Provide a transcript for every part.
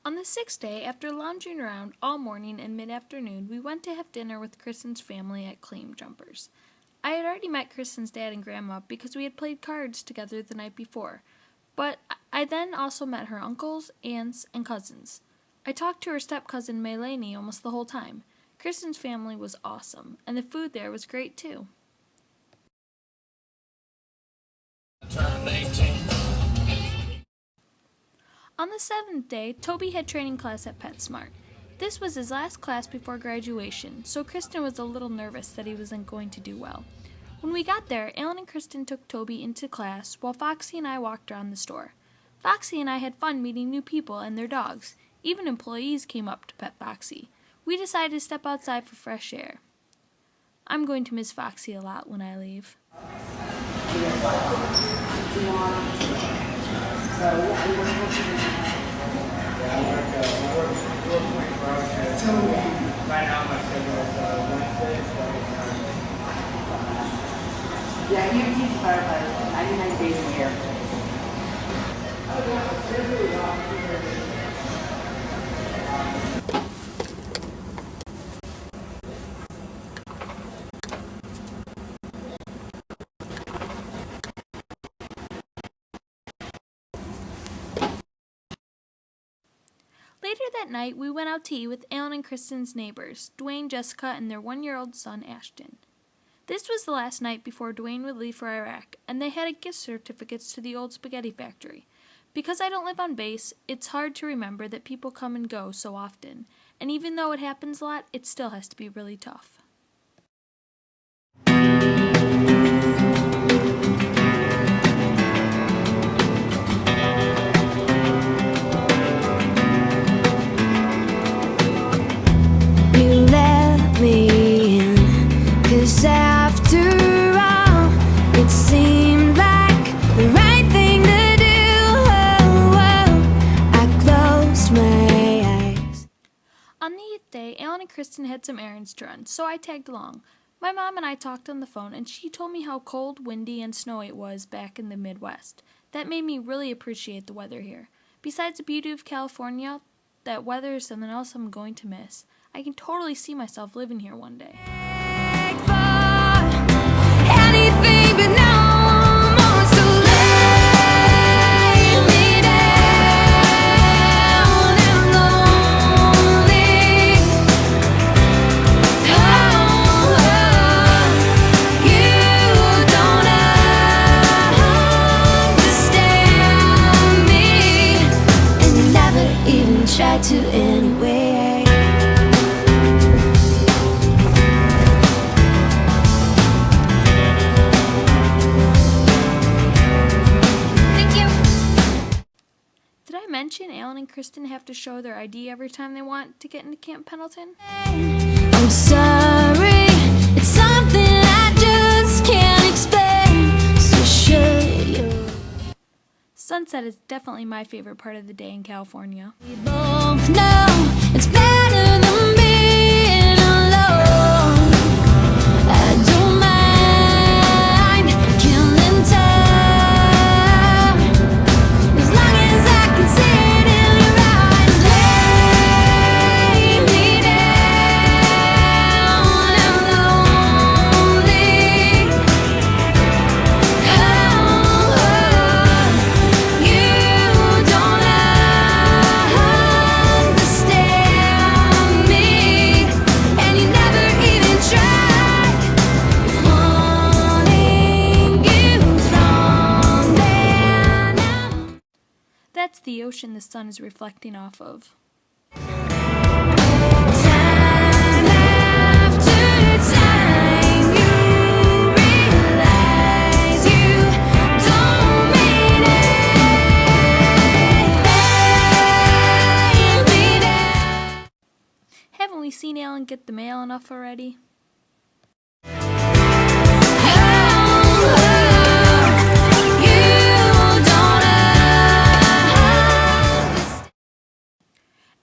On the sixth day, after lounging around all morning and mid-afternoon, we went to have dinner with Kristen's family at Claim Jumpers. I had already met Kristen's dad and grandma because we had played cards together the night before, but I then also met her uncles, aunts, and cousins. I talked to her step-cousin Maylene almost the whole time. Kristen's family was awesome, and the food there was great too. Turned 18. On the seventh day, Toby had training class at PetSmart. This was his last class before graduation, so Kristen was a little nervous that he wasn't going to do well. When we got there, Alan and Kristen took Toby into class while Foxy and I walked around the store. Foxy and I had fun meeting new people and their dogs. Even employees came up to pet Foxy. We decided to step outside for fresh air. I'm going to miss Foxy a lot when I leave. Yeah, you teach firefighters 99 days a year. Later that night, we went out to eat with Alan and Kristen's neighbors, Dwayne, Jessica, and their 1-year-old son, Ashton. This was the last night before Dwayne would leave for Iraq, and they had gift certificates to the old spaghetti factory. Because I don't live on base, it's hard to remember that people come and go so often, and even though it happens a lot, it still has to be really tough. You let me in, 'cause after all, it seemed like the right thing to do. I closed my eyes. On the 8th day, Alan and Kristen had some errands to run, so I tagged along. My mom and I talked on the phone, and she told me how cold, windy, and snowy it was back in the Midwest. That made me really appreciate the weather here. Besides the beauty of California, that weather is something else I'm going to miss. I can totally see myself living here one day. Anything but no more, so lay me down and lonely. Oh, you don't understand me, and you never even tried to anyway. Mention Alan and Kristen have to show their ID every time they want to get into Camp Pendleton? I'm sorry, it's something I just can't explain. So should you? Sunset is definitely my favorite part of the day in California. We both know it's better than being alone. I don't mind killing time, as long as I can see it in your eyes. Lay me down and lonely. Oh, you don't understand me, and you never even tried. Wanting you's wrong there now. That's the ocean the sun is reflecting off of. Time after time, you realize you don't mean it. Lay me down. Haven't we seen Alan get the mail enough already?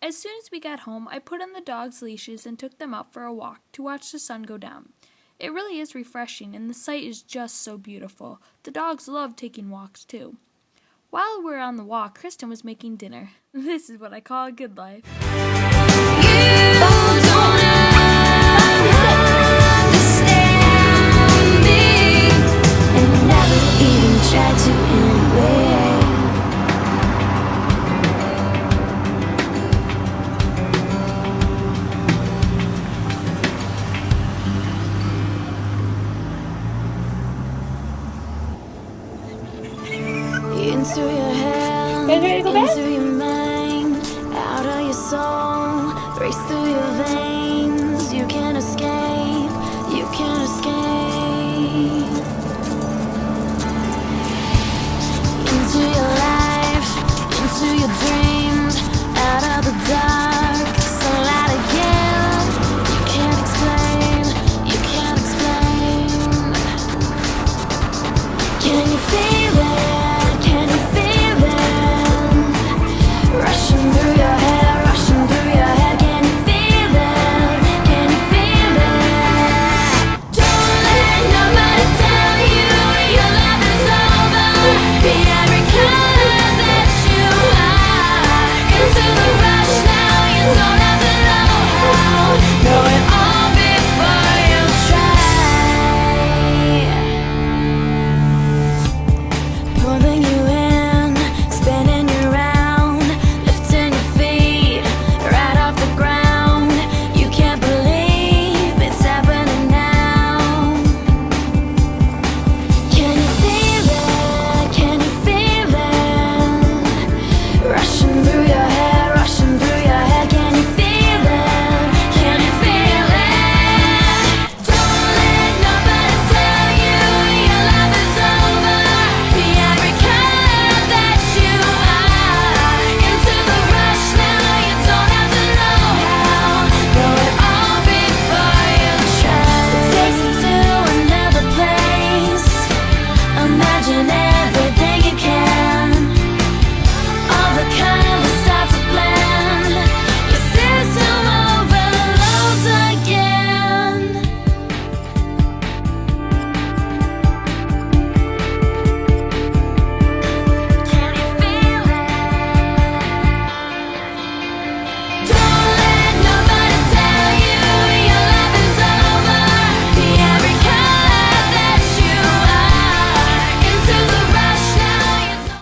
As soon as we got home, I put on the dogs' leashes and took them out for a walk to watch the sun go down. It really is refreshing, and the sight is just so beautiful. The dogs love taking walks, too. While we were on the walk, Kristen was making dinner. This is what I call a good life. You don't understand me, and you never even tried to anyway. Into your head, into your mind, out of your soul, race through your veins.